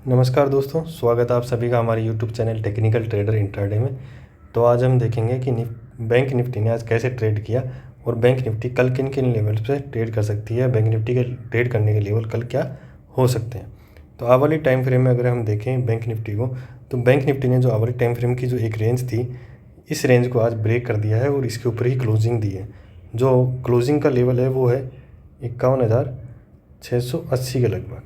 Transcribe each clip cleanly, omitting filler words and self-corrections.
नमस्कार दोस्तों, स्वागत है आप सभी का हमारे YouTube channel technical trader intraday में। तो आज हम देखेंगे कि बैंक निफ्टी ने आज कैसे ट्रेड किया और बैंक निफ्टी कल किन किन लेवल पे ट्रेड कर सकती है। बैंक निफ्टी के ट्रेड करने के लेवल कल क्या हो सकते हैं। तो आवली टाइम फ्रेम में अगर हम देखें बैंक निफ्टी को, तो बैंक निफ्टी ने जो आवली टाइम फ्रेम की जो एक रेंज थी, इस रेंज को आज ब्रेक कर दिया है और इसके ऊपर ही क्लोजिंग दी है। जो क्लोजिंग का लेवल है वो है 51,680 के लगभग।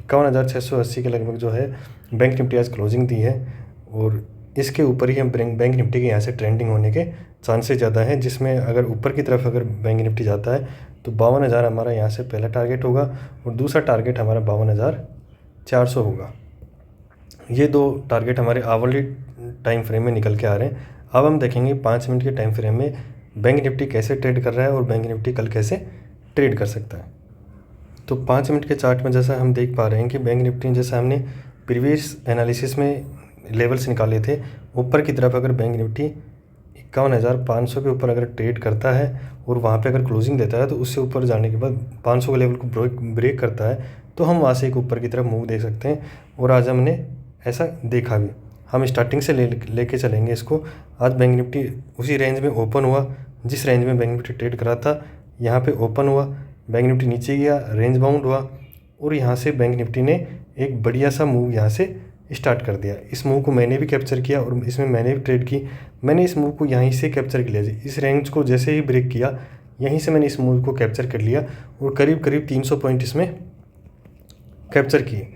51,680 के लगभग जो है बैंक निफ्टी आज क्लोजिंग दी है और इसके ऊपर ही हम बैंक निफ्टी के यहाँ से ट्रेंडिंग होने के चांसेस ज़्यादा हैं, जिसमें अगर ऊपर की तरफ अगर बैंक निफ्टी जाता है तो 52,000 हमारा यहाँ से पहला टारगेट होगा और दूसरा टारगेट हमारा 52,400 होगा। ये दो टारगेट हमारे आवरली टाइम फ्रेम में निकल के आ रहे हैं। अब हम देखेंगे 5 मिनट के टाइम फ्रेम में बैंक निफ्टी कैसे ट्रेड कर रहा है और बैंक निफ्टी कल कैसे ट्रेड कर सकता है। तो 5 मिनट के चार्ट में जैसा हम देख पा रहे हैं कि बैंक निफ्टी जैसा हमने प्रीवियस एनालिसिस में लेवल्स निकाले थे, ऊपर की तरफ अगर बैंक निफ्टी 51,500 के ऊपर अगर ट्रेड करता है और वहाँ पे अगर क्लोजिंग देता है तो उससे ऊपर जाने के बाद 500 के लेवल को ब्रेक करता है तो हम वहाँ से एक ऊपर की तरफ मूव देख सकते हैं। और आज हमने ऐसा देखा भी। हम स्टार्टिंग से लेके चलेंगे इसको। आज बैंक निफ्टी उसी रेंज में ओपन हुआ जिस रेंज में बैंक निफ्टी ट्रेड करा था। यहाँ पे ओपन हुआ, बैंक निफ्टी नीचे गया, रेंज बाउंड हुआ और यहाँ से बैंक निफ्टी ने एक बढ़िया सा मूव यहाँ से स्टार्ट कर दिया। इस मूव को मैंने भी कैप्चर किया और इसमें मैंने भी ट्रेड की। मैंने इस मूव को यहीं से कैप्चर कर लिया। इस रेंज को जैसे ही ब्रेक किया यहीं से मैंने इस मूव को कैप्चर कर लिया और करीब करीब 300 पॉइंट इसमें कैप्चर किए।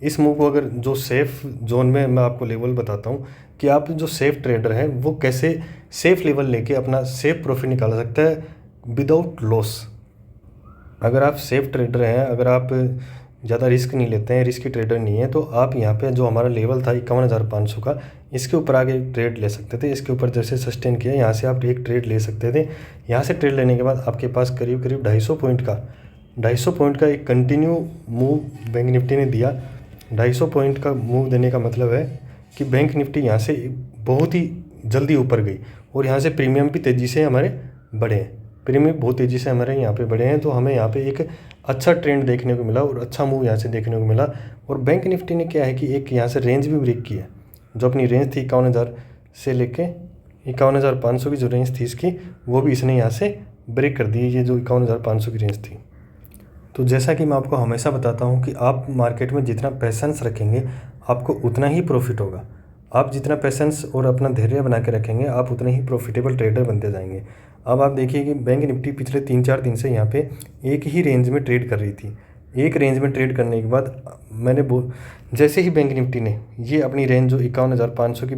इस मूव को अगर जो सेफ़ जोन में मैं आपको लेवल बताता हूँ कि आप जो सेफ़ ट्रेडर हैं वो कैसे सेफ़ लेवल लेके अपना सेफ़ प्रॉफिट निकाल सकता है विदाउट लॉस। अगर आप सेफ़ ट्रेडर हैं, अगर आप ज़्यादा रिस्क नहीं लेते हैं, रिस्की ट्रेडर नहीं है, तो आप यहाँ पे जो हमारा लेवल था 51,500 का, इसके ऊपर आगे ट्रेड ले सकते थे। इसके ऊपर जैसे सस्टेन किया यहाँ से आप एक ट्रेड ले सकते थे। यहाँ से ट्रेड लेने के बाद आपके पास करीब करीब 250 पॉइंट का एक कंटिन्यू मूव बैंक निफ्टी ने दिया। 250 पॉइंट का मूव देने का मतलब है कि बैंक निफ्टी यहाँ से बहुत ही जल्दी ऊपर गई और यहाँ से प्रीमियम भी तेज़ी से हमारे बढ़े हैं। प्रीमियम बहुत तेज़ी से हमारे यहाँ पे बढ़े हैं, तो हमें यहाँ पे एक अच्छा ट्रेंड देखने को मिला और अच्छा मूव यहाँ से देखने को मिला। और बैंक निफ्टी ने क्या है कि एक यहाँ से रेंज भी ब्रेक की है। जो अपनी रेंज थी 51,000 से लेके 51,500 की जो रेंज थी इसकी, वो भी इसने यहाँ से ब्रेक कर दी। ये जो 51,500 की रेंज थी। तो जैसा कि मैं आपको हमेशा बताता हूँ कि आप मार्केट में जितना पैसेंस रखेंगे आपको उतना ही प्रॉफिट होगा। आप जितना पैसेंस और अपना धैर्य बना के रखेंगे आप उतने ही प्रॉफिटेबल ट्रेडर बनते जाएंगे। अब आप देखिए कि बैंक निफ्टी पिछले 3-4 दिन से यहाँ पे एक ही रेंज में ट्रेड कर रही थी। एक रेंज में ट्रेड करने के बाद जैसे ही बैंक निफ्टी ने ये अपनी रेंज जो 51,500 की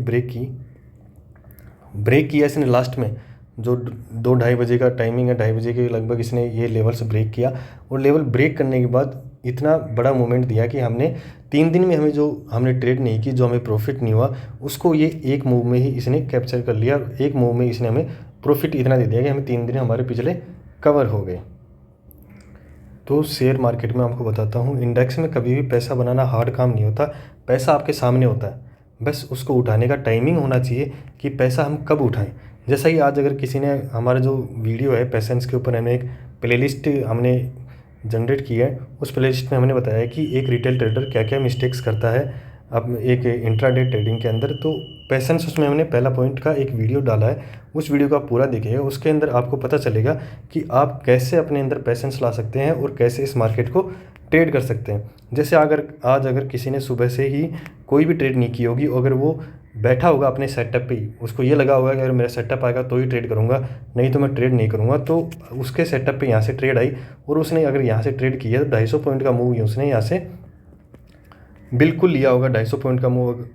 ब्रेक किया इसने लास्ट में, जो 2-2:30 बजे का टाइमिंग है, 2:30 बजे के लगभग इसने ये लेवल्स ब्रेक किया और लेवल ब्रेक करने के बाद इतना बड़ा मूवमेंट दिया कि हमने 3 दिन में हमने ट्रेड नहीं की, जो हमें प्रॉफिट नहीं हुआ, उसको ये एक मूव में ही इसने कैप्चर कर लिया और एक मूव में इसने हमें प्रॉफिट इतना दे दिया कि हमें 3 दिन हमारे पिछले कवर हो गए। तो शेयर मार्केट में आपको बताता हूँ, इंडेक्स में कभी भी पैसा बनाना हार्ड काम नहीं होता। पैसा आपके सामने होता है, बस उसको उठाने का टाइमिंग होना चाहिए कि पैसा हम कब उठाएं। जैसा कि आज अगर किसी ने हमारा जो वीडियो है पैसेंस के ऊपर, हमने एक प्लेलिस्ट हमने जनरेट की है। उस प्लेलिस्ट में हमने बताया कि एक रिटेल ट्रेडर क्या क्या मिस्टेक्स करता है अब एक इंट्राडे ट्रेडिंग के अंदर। तो पैसेंस उसमें हमने पहला पॉइंट का एक वीडियो डाला है। उस वीडियो को आप पूरा देखिएगा, उसके अंदर आपको पता चलेगा कि आप कैसे अपने अंदर पैसेंस ला सकते हैं और कैसे इस मार्केट को ट्रेड कर सकते हैं। जैसे अगर किसी ने सुबह से ही कोई भी ट्रेड नहीं की होगी, अगर वो बैठा होगा अपने सेटअप पे ही, उसको ये लगा होगा कि अगर मेरा सेटअप आएगा तो ही ट्रेड करूँगा, नहीं तो मैं ट्रेड नहीं करूँगा, तो उसके सेटअप पे यहाँ से ट्रेड आई और उसने अगर यहाँ से ट्रेड किया तो 250 पॉइंट का मूव उसने यहाँ से बिल्कुल लिया होगा, 250 पॉइंट का मूव।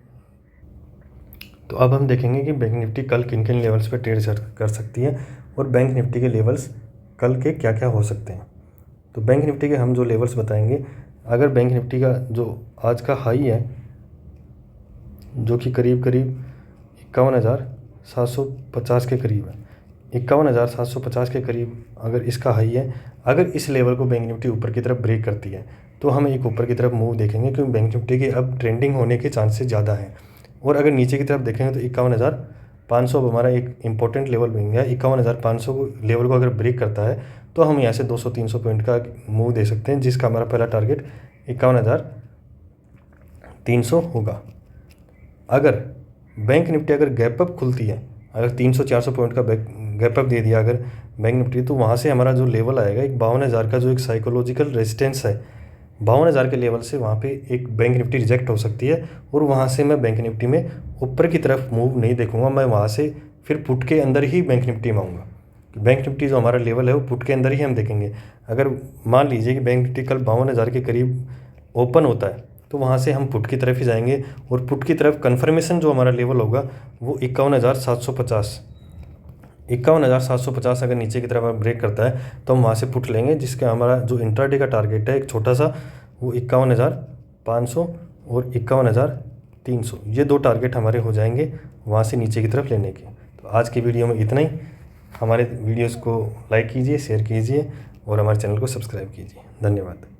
तो अब हम देखेंगे कि बैंक निफ्टी कल किन किन लेवल्स पे ट्रेड कर सकती है और बैंक निफ्टी के लेवल्स कल के क्या क्या हो सकते हैं। तो बैंक निफ्टी के हम जो लेवल्स बताएंगे, अगर बैंक निफ्टी का जो आज का हाई है जो कि करीब करीब 51,750 के करीब है, 51,750 के करीब अगर इसका हाई है, अगर इस लेवल को बैंक निफ्टी ऊपर की तरफ ब्रेक करती है तो हम एक ऊपर की तरफ मूव देखेंगे, क्योंकि बैंक निफ्टी के अब ट्रेंडिंग होने के चांसेस ज़्यादा हैं। और अगर नीचे की तरफ देखेंगे तो 51,500 अब हमारा एक इंपॉर्टेंट लेवल बन गया। 51,500 लेवल को अगर ब्रेक करता है तो हम यहाँ से 200-300 पॉइंट का मूव दे सकते हैं, जिसका हमारा पहला टारगेट 300 होगा। अगर बैंक निफ्टी अगर गैप अप खुलती है, अगर 300-400 पॉइंट का गैप अप दे दिया अगर बैंक निफ्टी, तो वहाँ से हमारा जो लेवल आएगा एक 52,000 का, जो एक साइकोलॉजिकल रेजिस्टेंस है, 52,000 के लेवल से वहाँ पे एक बैंक निफ्टी रिजेक्ट हो सकती है। और वहाँ से मैं बैंक निफ्टी में ऊपर की तरफ मूव नहीं देखूंगा, मैं वहाँ से फिर पुट के अंदर ही बैंक निफ्टी में आऊँगा। बैंक निफ्टी जो हमारा लेवल है वो पुट के अंदर ही हम देखेंगे। अगर मान लीजिए कि बैंक निफ्टी कल 52,000 के करीब ओपन होता है, तो वहाँ से हम पुट की तरफ ही जाएंगे। और पुट की तरफ कन्फर्मेशन जो हमारा लेवल होगा वो 51,750, 51,750 अगर नीचे की तरफ ब्रेक करता है तो हम वहाँ से पुट लेंगे, जिसका हमारा जो इंट्राडे का टारगेट है एक छोटा सा, वो 51,500 और 51,300, ये 2 टारगेट हमारे हो जाएंगे वहाँ से नीचे की तरफ लेने के। तो आज की वीडियो में इतना ही। हमारे वीडियोज़ को लाइक कीजिए, शेयर कीजिए और हमारे चैनल को सब्सक्राइब कीजिए। धन्यवाद।